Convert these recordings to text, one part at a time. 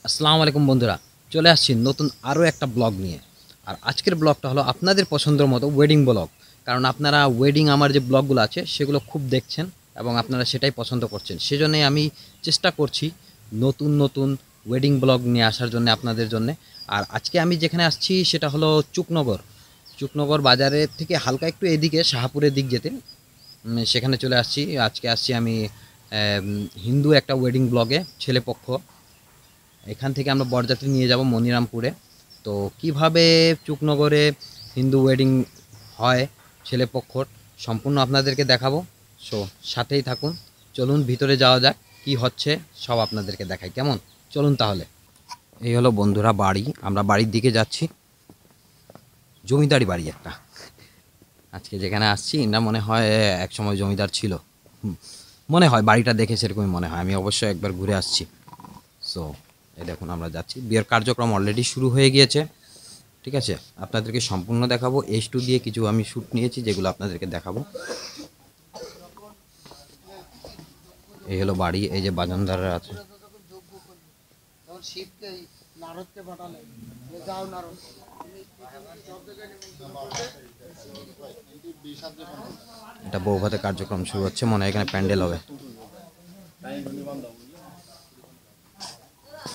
আসসালামু আলাইকুম বন্ধুরা, চলে আসছি নতুন আরও একটা ব্লগ নিয়ে। আর আজকের ব্লগটা হলো আপনাদের পছন্দের মতো ওয়েডিং ব্লগ। কারণ আপনারা ওয়েডিং আমার যে ব্লগগুলো আছে সেগুলো খুব দেখছেন এবং আপনারা সেটাই পছন্দ করছেন। সেজন্যই আমি চেষ্টা করছি নতুন নতুন ওয়েডিং ব্লগ নিয়ে আসার জন্য আপনাদের জন্য। আর আজকে আমি যেখানে আসছি সেটা হলো চুকনগর বাজারের থেকে হালকা একটু এদিকে শাহপুরের দিক যেতে সেখানে চলে আসছি। আজকে আসছি আমি হিন্দু একটা ওয়েডিং ব্লগে, ছেলেপক্ষ। এখান থেকে আমরা বরযাত্রী নিয়ে যাব মনিরামপুরে। তো কিভাবে চুকনগরে হিন্দু ওয়েডিং হয় ছেলেপক্ষর সম্পূর্ণ আপনাদেরকে দেখাবো। সো সাথেই থাকুন, চলুন ভিতরে যাওয়া যাক, কি হচ্ছে সব আপনাদেরকে দেখাই। কেমন, চলুন তাহলে। এই হলো বন্ধুরা বাড়ি, আমরা বাড়ির দিকে যাচ্ছি। জমিদারি বাড়ি একটা। আজকে যেখানে আসছি না, মনে হয় এক সময় জমিদার ছিল। মনে হয় বাড়িটা দেখে সেরকমই মনে হয়। আমি অবশ্যই একবার ঘুরে আসছি। সো এই দেখুন আমরা যাচ্ছি। বিয়ের কার্যক্রম অলরেডি শুরু হয়ে গিয়েছে। ঠিক আছে, আপনাদেরকে সম্পূর্ণ দেখাবো। H2 দিয়ে কিছু আমি শ্যুট নিয়েছি যেগুলো আপনাদেরকে দেখাবো। এই হলো বাড়ি, এই যে বাজানদাররা আছে। এটা বৌভাতের কার্যক্রম শুরু হচ্ছে, মনে হয় এখানে প্যান্ডেল হবে।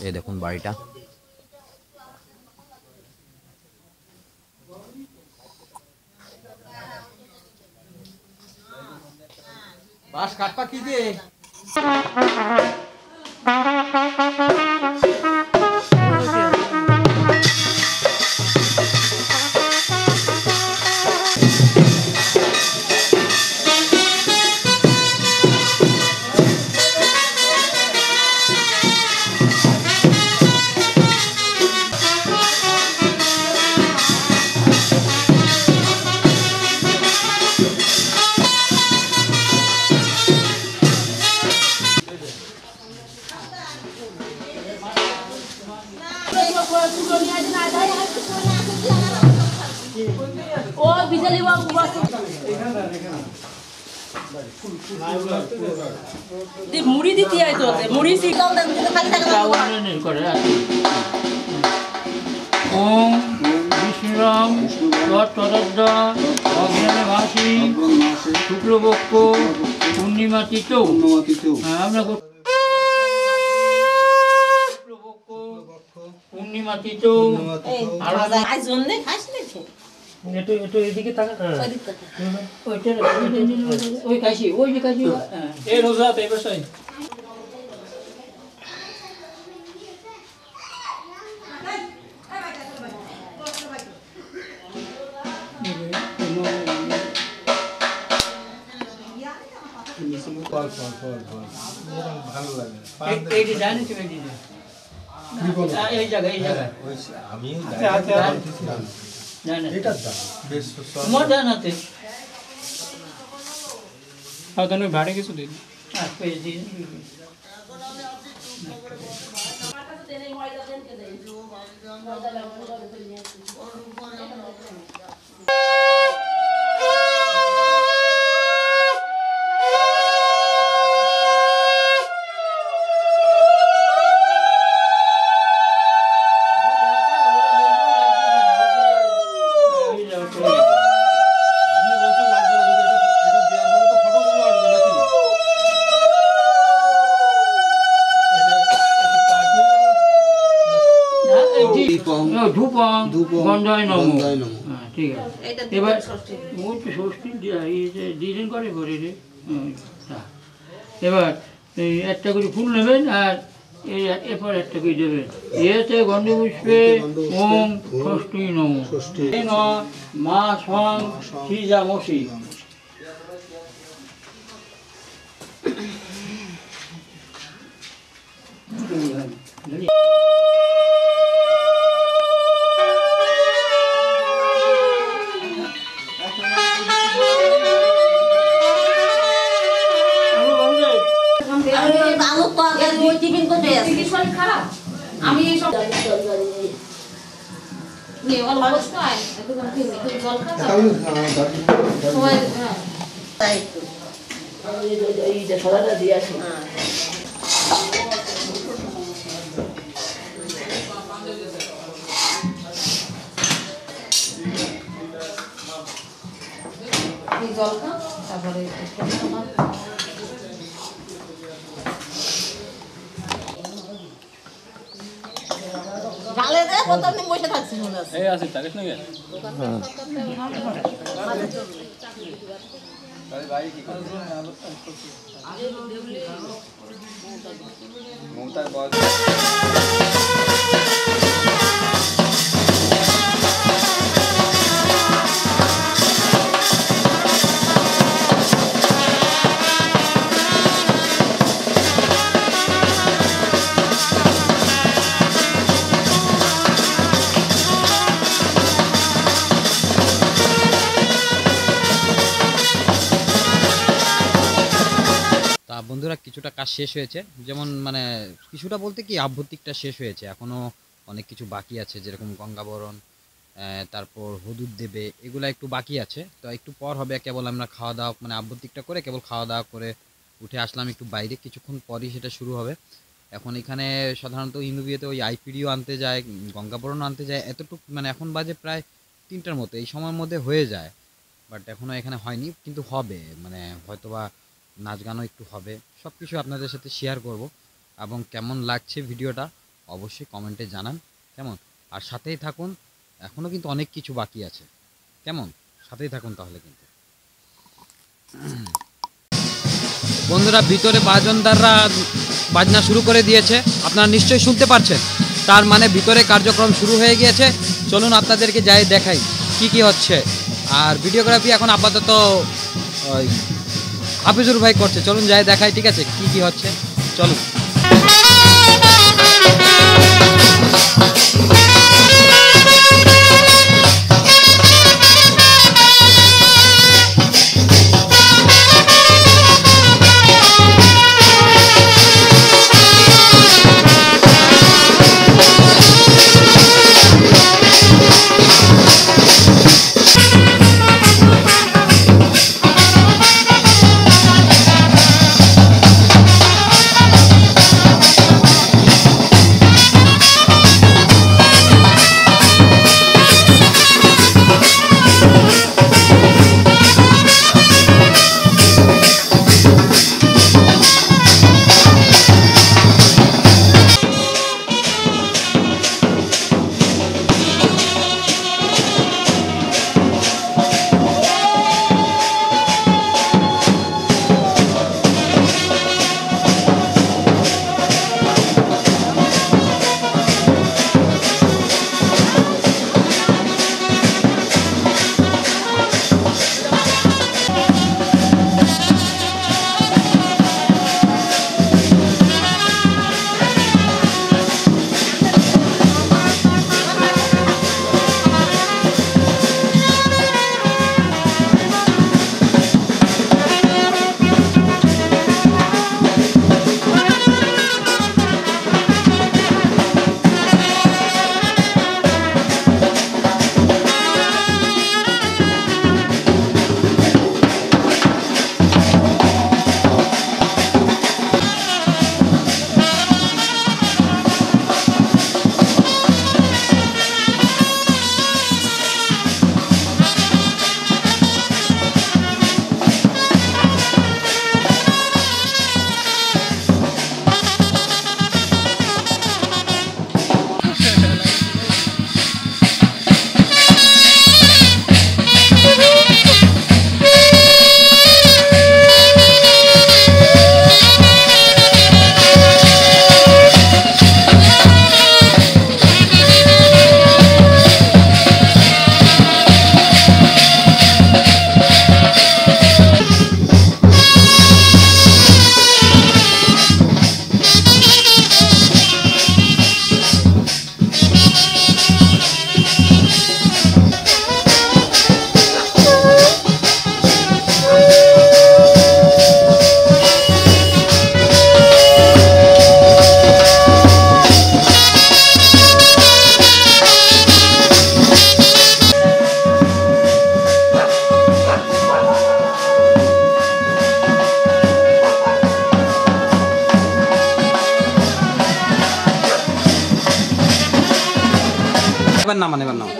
এই দেখুন বাড়িটা। বাস কাটপা কি দিয়ে ও বিজলি বাবু মুড়ি দিতে আই তো মুড়ি শিখাও দেন খালি টাকা করে ওম বিষ্ণুরাম তৎপরদ্দা অজ্ঞানে ভাসি শুক্লপক্ষ পূর্ণিমাতিতেও আমরা শুক্লপক্ষ পূর্ণিমাতিতেও আজ জন্য খাস নাকি একটু একটু এদিকে তাকা ওই কাশি ওই যে কাশি এই রোজা এই বসাই এই ডিজাইন তুমি দিলে এই জায়গায় আমি এটার দাম বেশ মজা নাতে আর তুমি ভাড়ে কিছু দিন হ্যাঁ পেজ দিন গঞ্জায় নম। ঠিক আছে, এবার ষষ্ঠী ডিজাইন করে করে রে। এবার এই একটা করে ফুল নেবেন আর এই এরপর একটা করে দেবেন। এতে গন্ধপুষ্পে ওম ষষ্ঠী নম মা সং শ্রীজামসি। আমি সব অবস্থায় জল খাতা তাই এই যে সদাটা দিয়ে আসি গালে দে কত আপনি বসে থাকছিস মনে আছে এই আছে তাকিস না কেন তাই ভাই কি করছ মমতার বয়স তা বন্ধুরা কিছুটা কাজ শেষ হয়েছে, যেমন মানে কিছুটা বলতে কি আভ্যন্তরিকটা শেষ হয়েছে, এখনও অনেক কিছু বাকি আছে, যেরকম গঙ্গাবরণ, তারপর হদুদ দেবে, এগুলো একটু বাকি আছে। তো একটু পর হবে, কেবল আমরা খাওয়া দাওয়া মানে আভ্যন্তরিকটা করে কেবল খাওয়া দাওয়া করে উঠে আসলাম একটু বাইরে, কিছুক্ষণ পরই সেটা শুরু হবে। এখন এখানে সাধারণত হিন্দু বিয়েতে ওই আইপিডিও আনতে যায়, গঙ্গাবরণও আনতে যায়, এতটুকু মানে এখন বাজে প্রায় 3টার মতো, এই সময়ের মধ্যে হয়ে যায়। বাট এখনও এখানে হয়নি, কিন্তু হবে, মানে হয়তোবা নাচ গানও একটু হবে, সব কিছু আপনাদের সাথে শেয়ার করব। এবং কেমন লাগছে ভিডিওটা অবশ্যই কমেন্টে জানান, কেমন? আর সাথেই থাকুন, এখনও কিন্তু অনেক কিছু বাকি আছে, কেমন? সাথেই থাকুন তাহলে। কিন্তু বন্ধুরা ভিতরে বাজনদাররা বাজনা শুরু করে দিয়েছে, আপনারা নিশ্চয়ই শুনতে পারছেন, তার মানে ভিতরে কার্যক্রম শুরু হয়ে গিয়েছে। চলুন আপনাদেরকে যাই দেখাই কি কি হচ্ছে। আর ভিডিওগ্রাফি এখন আপাতত ওই হাফিজুর ভাই করছে, চলুন যাই দেখাই, ঠিক আছে, কি কি হচ্ছে চলুন। এবার নামান, এবার নামান।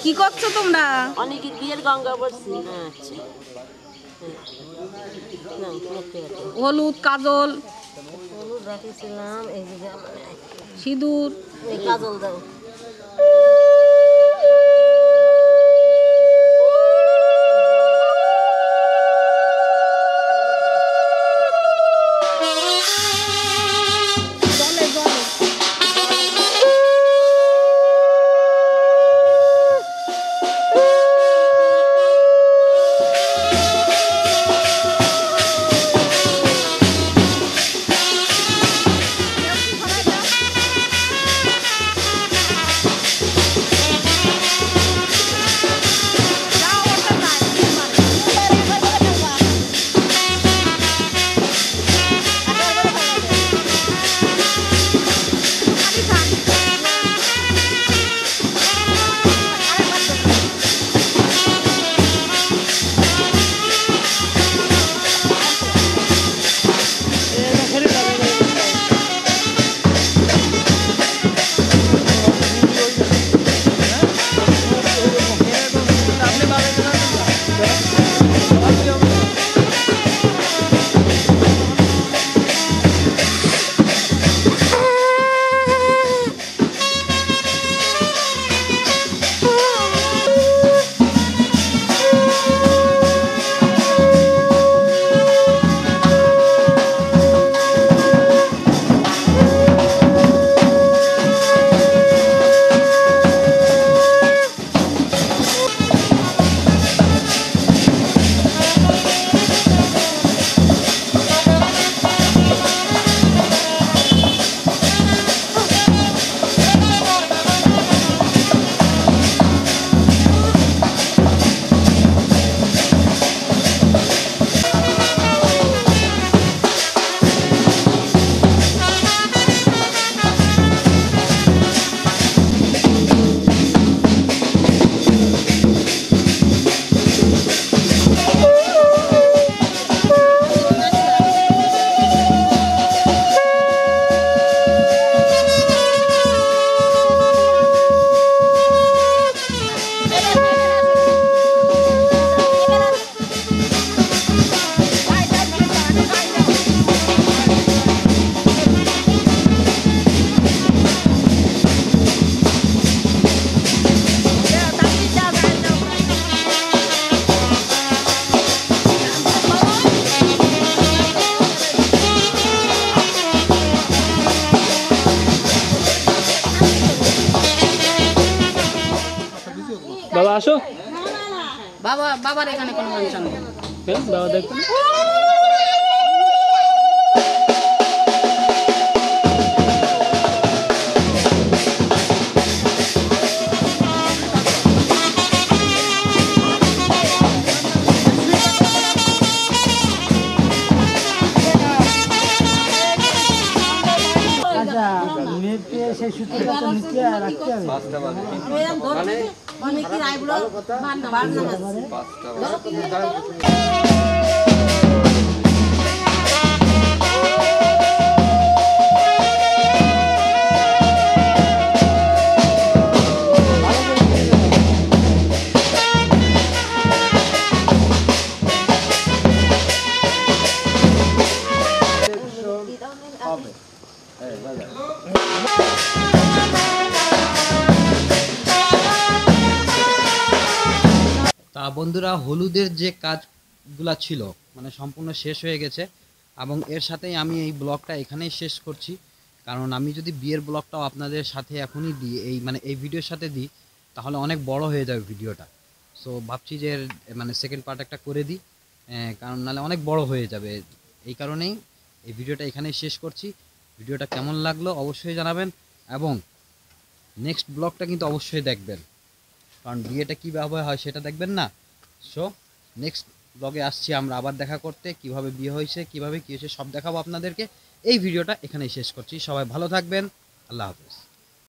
কি করছো তোমরা? অনেকের বিয়ের গঙ্গা পড়ছি। হলুদ, কাজল, হলুদ রাখিছিলাম, এই যে সিঁদুর, এই কাজল দাও। আসো। বাবার এখানে কোনো ফাংশন নেই। কেন বাবা দেখতে না? তা বন্ধুরা, হলুদের যে কাজগুলা ছিল মানে সম্পূর্ণ শেষ হয়ে গেছে, এবং এর সাথেই আমি এই ব্লগটা এখানেই শেষ করছি। কারণ আমি যদি বিয়ের ব্লগটাও আপনাদের সাথে এখনই দিই, এই ভিডিওর সাথে দিই, তাহলে অনেক বড় হয়ে যাবে ভিডিওটা। সো ভাবছি যে মানে সেকেন্ড পার্ট একটা করে দিই, কারণ নাহলে অনেক বড় হয়ে যাবে। এই কারণেই এই ভিডিওটা এখানেই শেষ করছি। ভিডিওটা কেমন লাগলো অবশ্যই জানাবেন, এবং নেক্সট ব্লগটা কিন্তু অবশ্যই দেখবেন, কারণ বিয়েটা কীভাবে হয় সেটা দেখবেন না। সো নেক্সট ব্লগে আসছি আমরা আবার দেখা করতে, কিভাবে বিয়ে হয়েছে, কিভাবে কী হয়েছে সব দেখাবো আপনাদেরকে। এই ভিডিওটা এখানেই শেষ করছি। সবাই ভালো থাকবেন। আল্লাহ হাফেজ।